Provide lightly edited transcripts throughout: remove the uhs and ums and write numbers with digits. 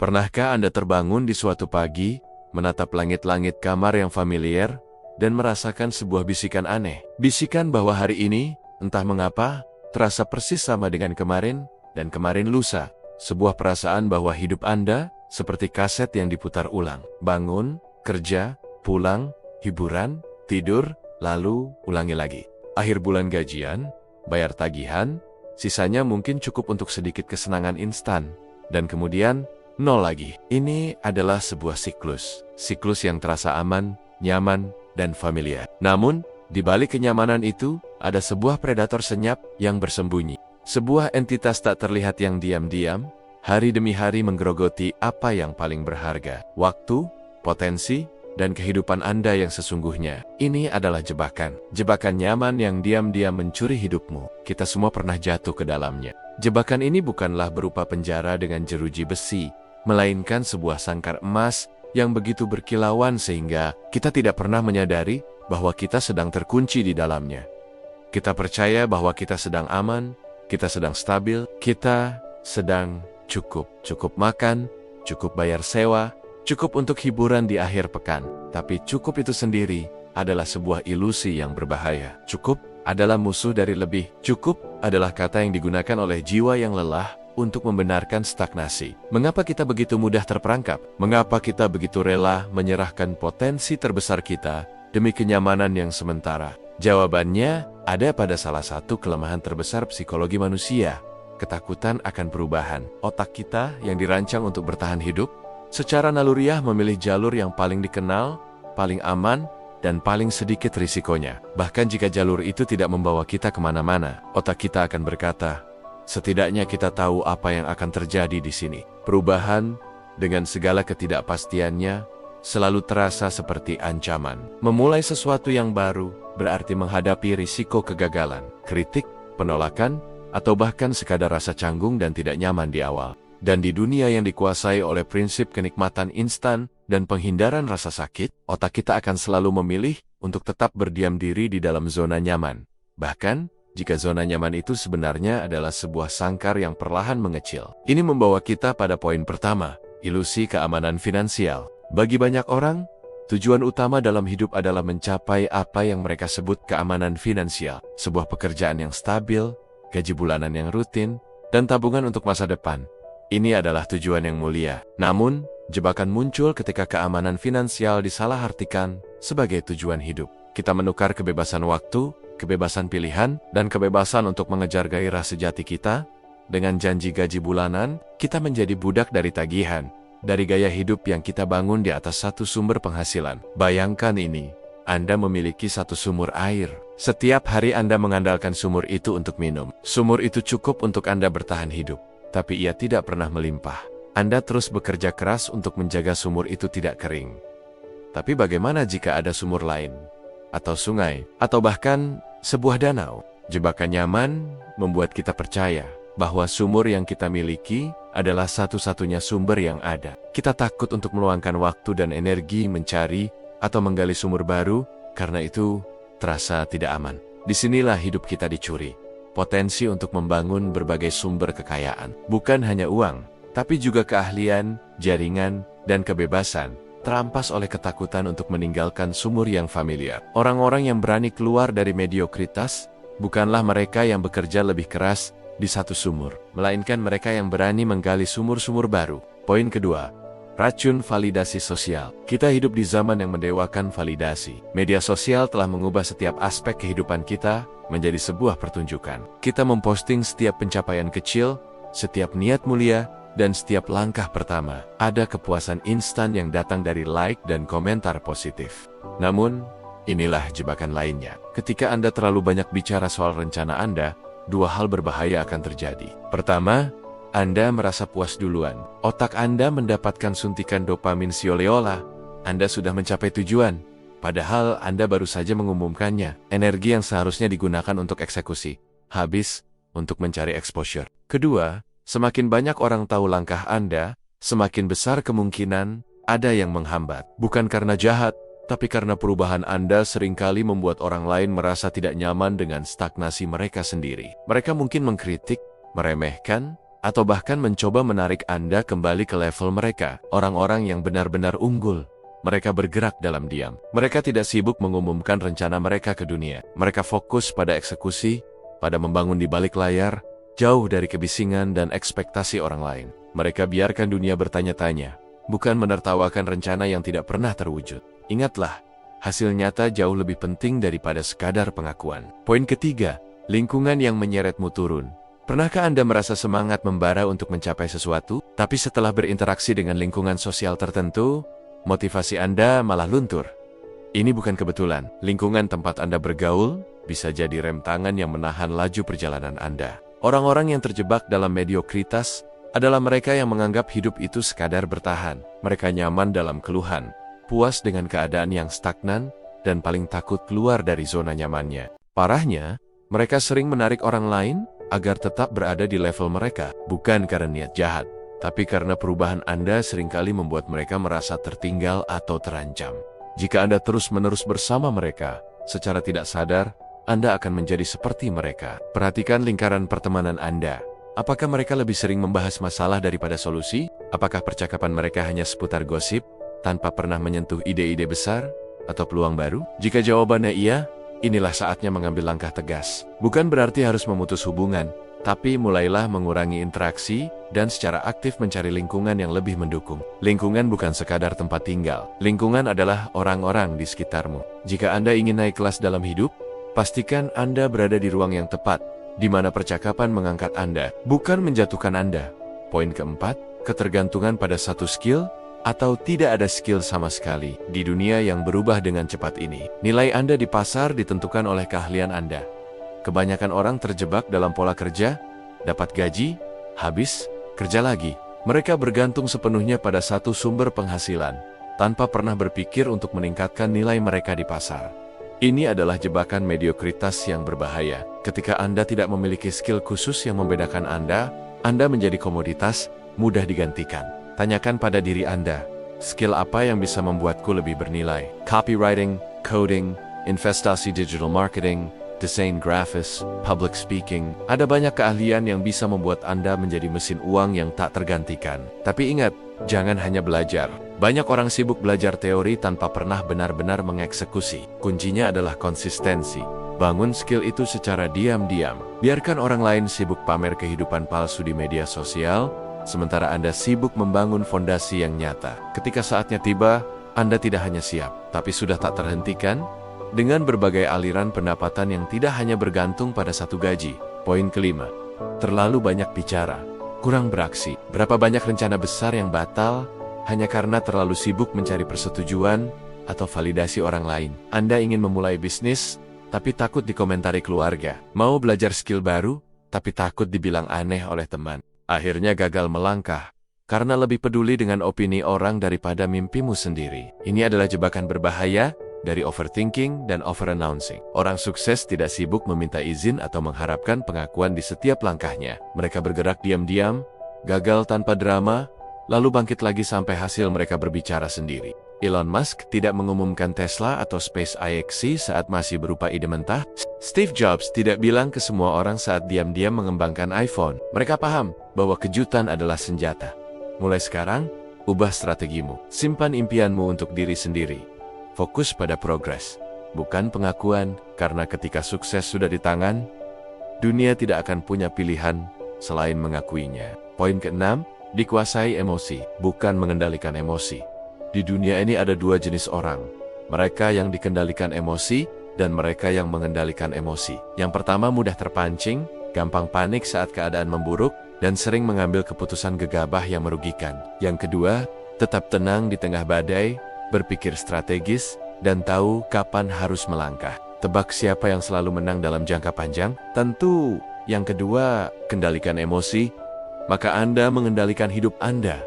Pernahkah Anda terbangun di suatu pagi, menatap langit-langit kamar yang familiar, dan merasakan sebuah bisikan aneh? Bisikan bahwa hari ini, entah mengapa, terasa persis sama dengan kemarin, dan kemarin lusa. Sebuah perasaan bahwa hidup Anda seperti kaset yang diputar ulang. Bangun, kerja, pulang, hiburan, tidur, lalu ulangi lagi. Akhir bulan gajian, bayar tagihan, sisanya mungkin cukup untuk sedikit kesenangan instan. Dan kemudian, nol lagi. Ini adalah sebuah siklus. Siklus yang terasa aman, nyaman, dan familiar. Namun, di balik kenyamanan itu, ada sebuah predator senyap yang bersembunyi. Sebuah entitas tak terlihat yang diam-diam, hari demi hari menggerogoti apa yang paling berharga. Waktu, potensi, dan kehidupan Anda yang sesungguhnya. Ini adalah jebakan. Jebakan nyaman yang diam-diam mencuri hidupmu. Kita semua pernah jatuh ke dalamnya. Jebakan ini bukanlah berupa penjara dengan jeruji besi, melainkan sebuah sangkar emas yang begitu berkilauan sehingga kita tidak pernah menyadari bahwa kita sedang terkunci di dalamnya. Kita percaya bahwa kita sedang aman, kita sedang stabil, kita sedang cukup makan, cukup bayar sewa, cukup untuk hiburan di akhir pekan. Tapi cukup itu sendiri adalah sebuah ilusi yang berbahaya. Cukup adalah musuh dari lebih. Cukup adalah kata yang digunakan oleh jiwa yang lelah untuk membenarkan stagnasi. Mengapa kita begitu mudah terperangkap? Mengapa kita begitu rela menyerahkan potensi terbesar kita demi kenyamanan yang sementara? Jawabannya ada pada salah satu kelemahan terbesar psikologi manusia, ketakutan akan perubahan. Otak kita yang dirancang untuk bertahan hidup, secara naluriah memilih jalur yang paling dikenal, paling aman, dan paling sedikit risikonya. Bahkan jika jalur itu tidak membawa kita kemana-mana, otak kita akan berkata, setidaknya kita tahu apa yang akan terjadi di sini. Perubahan, dengan segala ketidakpastiannya, selalu terasa seperti ancaman. Memulai sesuatu yang baru berarti menghadapi risiko kegagalan, kritik, penolakan, atau bahkan sekadar rasa canggung dan tidak nyaman di awal. Dan di dunia yang dikuasai oleh prinsip kenikmatan instan dan penghindaran rasa sakit, otak kita akan selalu memilih untuk tetap berdiam diri di dalam zona nyaman. Bahkan, jika zona nyaman itu sebenarnya adalah sebuah sangkar yang perlahan mengecil. Ini membawa kita pada poin pertama, ilusi keamanan finansial. Bagi banyak orang, tujuan utama dalam hidup adalah mencapai apa yang mereka sebut keamanan finansial. Sebuah pekerjaan yang stabil, gaji bulanan yang rutin, dan tabungan untuk masa depan. Ini adalah tujuan yang mulia. Namun, jebakan muncul ketika keamanan finansial disalahartikan sebagai tujuan hidup. Kita menukar kebebasan waktu, kebebasan pilihan, dan kebebasan untuk mengejar gairah sejati kita. Dengan janji gaji bulanan, kita menjadi budak dari tagihan, dari gaya hidup yang kita bangun di atas satu sumber penghasilan. Bayangkan ini, Anda memiliki satu sumur air. Setiap hari Anda mengandalkan sumur itu untuk minum. Sumur itu cukup untuk Anda bertahan hidup, tapi ia tidak pernah melimpah. Anda terus bekerja keras untuk menjaga sumur itu tidak kering. Tapi bagaimana jika ada sumur lain? Atau sungai? Atau bahkan sebuah danau? Jebakan nyaman membuat kita percaya bahwa sumur yang kita miliki adalah satu-satunya sumber yang ada. Kita takut untuk meluangkan waktu dan energi mencari atau menggali sumur baru, karena itu terasa tidak aman. Disinilah hidup kita dicuri. Potensi untuk membangun berbagai sumber kekayaan. Bukan hanya uang, tapi juga keahlian, jaringan, dan kebebasan terampas oleh ketakutan untuk meninggalkan sumur yang familiar. Orang-orang yang berani keluar dari mediokritas bukanlah mereka yang bekerja lebih keras di satu sumur, melainkan mereka yang berani menggali sumur-sumur baru. Poin kedua, racun validasi sosial. Kita hidup di zaman yang mendewakan validasi. Media sosial telah mengubah setiap aspek kehidupan kita menjadi sebuah pertunjukan. Kita memposting setiap pencapaian kecil, setiap niat mulia, dan setiap langkah pertama. Ada kepuasan instan yang datang dari like dan komentar positif. Namun, inilah jebakan lainnya. Ketika Anda terlalu banyak bicara soal rencana Anda, dua hal berbahaya akan terjadi. Pertama, Anda merasa puas duluan. Otak Anda mendapatkan suntikan dopamin sioleola. Anda sudah mencapai tujuan, padahal Anda baru saja mengumumkannya. Energi yang seharusnya digunakan untuk eksekusi, habis untuk mencari exposure. Kedua, semakin banyak orang tahu langkah Anda, semakin besar kemungkinan ada yang menghambat. Bukan karena jahat, tapi karena perubahan Anda seringkali membuat orang lain merasa tidak nyaman dengan stagnasi mereka sendiri. Mereka mungkin mengkritik, meremehkan, atau bahkan mencoba menarik Anda kembali ke level mereka, orang-orang yang benar-benar unggul. Mereka bergerak dalam diam. Mereka tidak sibuk mengumumkan rencana mereka ke dunia. Mereka fokus pada eksekusi, pada membangun di balik layar, jauh dari kebisingan dan ekspektasi orang lain. Mereka biarkan dunia bertanya-tanya, bukan menertawakan rencana yang tidak pernah terwujud. Ingatlah, hasil nyata jauh lebih penting daripada sekadar pengakuan. Poin ketiga, lingkungan yang menyeretmu turun. Pernahkah Anda merasa semangat membara untuk mencapai sesuatu, tapi setelah berinteraksi dengan lingkungan sosial tertentu, motivasi Anda malah luntur? Ini bukan kebetulan. Lingkungan tempat Anda bergaul bisa jadi rem tangan yang menahan laju perjalanan Anda. Orang-orang yang terjebak dalam mediokritas adalah mereka yang menganggap hidup itu sekadar bertahan. Mereka nyaman dalam keluhan, puas dengan keadaan yang stagnan, dan paling takut keluar dari zona nyamannya. Parahnya, mereka sering menarik orang lain agar tetap berada di level mereka, bukan karena niat jahat, tapi karena perubahan Anda seringkali membuat mereka merasa tertinggal atau terancam. Jika Anda terus-menerus bersama mereka, secara tidak sadar, Anda akan menjadi seperti mereka. Perhatikan lingkaran pertemanan Anda. Apakah mereka lebih sering membahas masalah daripada solusi? Apakah percakapan mereka hanya seputar gosip, tanpa pernah menyentuh ide-ide besar atau peluang baru? Jika jawabannya iya, inilah saatnya mengambil langkah tegas. Bukan berarti harus memutus hubungan, tapi mulailah mengurangi interaksi dan secara aktif mencari lingkungan yang lebih mendukung. Lingkungan bukan sekadar tempat tinggal. Lingkungan adalah orang-orang di sekitarmu. Jika Anda ingin naik kelas dalam hidup, pastikan Anda berada di ruang yang tepat, di mana percakapan mengangkat Anda, bukan menjatuhkan Anda. Poin keempat, ketergantungan pada satu skill atau tidak ada skill sama sekali. Di dunia yang berubah dengan cepat ini, nilai Anda di pasar ditentukan oleh keahlian Anda. Kebanyakan orang terjebak dalam pola kerja, dapat gaji, habis, kerja lagi. Mereka bergantung sepenuhnya pada satu sumber penghasilan, tanpa pernah berpikir untuk meningkatkan nilai mereka di pasar. Ini adalah jebakan mediokritas yang berbahaya. Ketika Anda tidak memiliki skill khusus yang membedakan Anda menjadi komoditas, mudah digantikan. Tanyakan pada diri Anda, skill apa yang bisa membuatku lebih bernilai? Copywriting, coding, investasi digital marketing, desain grafis, public speaking. Ada banyak keahlian yang bisa membuat Anda menjadi mesin uang yang tak tergantikan. Tapi ingat, jangan hanya belajar. Banyak orang sibuk belajar teori tanpa pernah benar-benar mengeksekusi. Kuncinya adalah konsistensi. Bangun skill itu secara diam-diam. Biarkan orang lain sibuk pamer kehidupan palsu di media sosial, sementara Anda sibuk membangun fondasi yang nyata. Ketika saatnya tiba, Anda tidak hanya siap, tapi sudah tak terhentikan dengan berbagai aliran pendapatan yang tidak hanya bergantung pada satu gaji. Poin kelima, terlalu banyak bicara, kurang beraksi. Berapa banyak rencana besar yang batal hanya karena terlalu sibuk mencari persetujuan atau validasi orang lain. Anda ingin memulai bisnis, tapi takut dikomentari keluarga. Mau belajar skill baru, tapi takut dibilang aneh oleh teman. Akhirnya gagal melangkah, karena lebih peduli dengan opini orang daripada mimpimu sendiri. Ini adalah jebakan berbahaya dari overthinking dan over-announcing. Orang sukses tidak sibuk meminta izin atau mengharapkan pengakuan di setiap langkahnya. Mereka bergerak diam-diam, gagal tanpa drama, lalu bangkit lagi sampai hasil mereka berbicara sendiri. Elon Musk tidak mengumumkan Tesla atau SpaceX saat masih berupa ide mentah. Steve Jobs tidak bilang ke semua orang saat diam-diam mengembangkan iPhone. Mereka paham bahwa kejutan adalah senjata. Mulai sekarang, ubah strategimu. Simpan impianmu untuk diri sendiri. Fokus pada progres, bukan pengakuan, karena ketika sukses sudah di tangan, dunia tidak akan punya pilihan selain mengakuinya. Poin keenam, dikuasai emosi, bukan mengendalikan emosi. Di dunia ini ada dua jenis orang, mereka yang dikendalikan emosi dan mereka yang mengendalikan emosi. Yang pertama mudah terpancing, gampang panik saat keadaan memburuk, dan sering mengambil keputusan gegabah yang merugikan. Yang kedua, tetap tenang di tengah badai, berpikir strategis, dan tahu kapan harus melangkah. Tebak siapa yang selalu menang dalam jangka panjang? Tentu yang kedua, kendalikan emosi, maka Anda mengendalikan hidup Anda.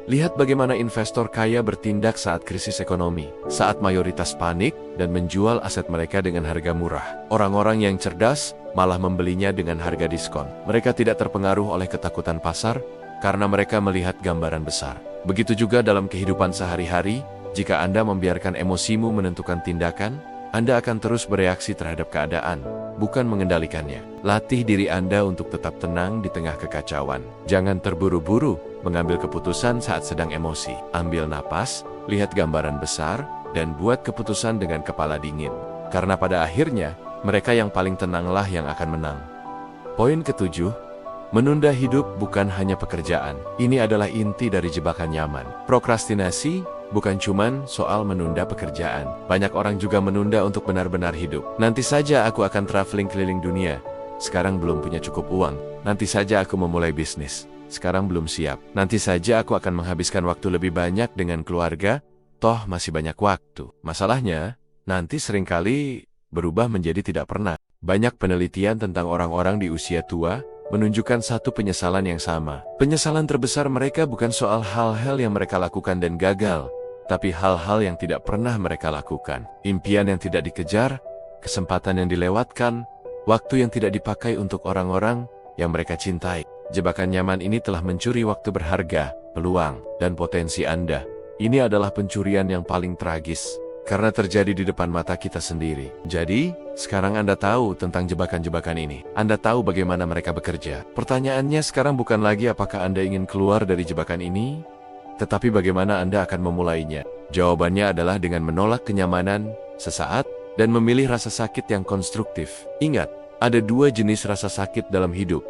Lihat bagaimana investor kaya bertindak saat krisis ekonomi, saat mayoritas panik dan menjual aset mereka dengan harga murah. Orang-orang yang cerdas malah membelinya dengan harga diskon. Mereka tidak terpengaruh oleh ketakutan pasar karena mereka melihat gambaran besar. Begitu juga dalam kehidupan sehari-hari, jika Anda membiarkan emosimu menentukan tindakan, Anda akan terus bereaksi terhadap keadaan, bukan mengendalikannya. Latih diri Anda untuk tetap tenang di tengah kekacauan. Jangan terburu-buru mengambil keputusan saat sedang emosi. Ambil napas, lihat gambaran besar, dan buat keputusan dengan kepala dingin. Karena pada akhirnya, mereka yang paling tenanglah yang akan menang. Poin ketujuh, menunda hidup bukan hanya pekerjaan. Ini adalah inti dari jebakan nyaman. Prokrastinasi bukan cuman soal menunda pekerjaan. Banyak orang juga menunda untuk benar-benar hidup. Nanti saja aku akan traveling keliling dunia. Sekarang belum punya cukup uang. Nanti saja aku memulai bisnis. Sekarang belum siap. Nanti saja aku akan menghabiskan waktu lebih banyak dengan keluarga. Toh masih banyak waktu. Masalahnya, nanti seringkali berubah menjadi tidak pernah. Banyak penelitian tentang orang-orang di usia tua menunjukkan satu penyesalan yang sama. Penyesalan terbesar mereka bukan soal hal-hal yang mereka lakukan dan gagal, tapi hal-hal yang tidak pernah mereka lakukan. Impian yang tidak dikejar, kesempatan yang dilewatkan, waktu yang tidak dipakai untuk orang-orang yang mereka cintai. Jebakan nyaman ini telah mencuri waktu berharga, peluang, dan potensi Anda. Ini adalah pencurian yang paling tragis, karena terjadi di depan mata kita sendiri. Jadi, sekarang Anda tahu tentang jebakan-jebakan ini. Anda tahu bagaimana mereka bekerja. Pertanyaannya sekarang bukan lagi apakah Anda ingin keluar dari jebakan ini, tetapi bagaimana Anda akan memulainya. Jawabannya adalah dengan menolak kenyamanan sesaat dan memilih rasa sakit yang konstruktif. Ingat, ada dua jenis rasa sakit dalam hidup.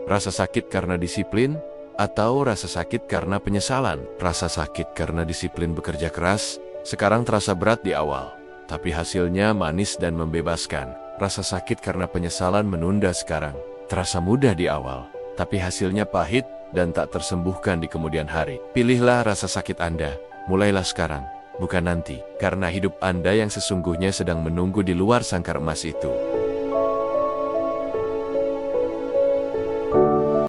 Rasa sakit karena disiplin, atau rasa sakit karena penyesalan. Rasa sakit karena disiplin bekerja keras sekarang terasa berat di awal, tapi hasilnya manis dan membebaskan. Rasa sakit karena penyesalan menunda sekarang terasa mudah di awal, tapi hasilnya pahit dan tak tersembuhkan di kemudian hari. Pilihlah rasa sakit Anda, mulailah sekarang, bukan nanti, karena hidup Anda yang sesungguhnya sedang menunggu di luar sangkar emas itu.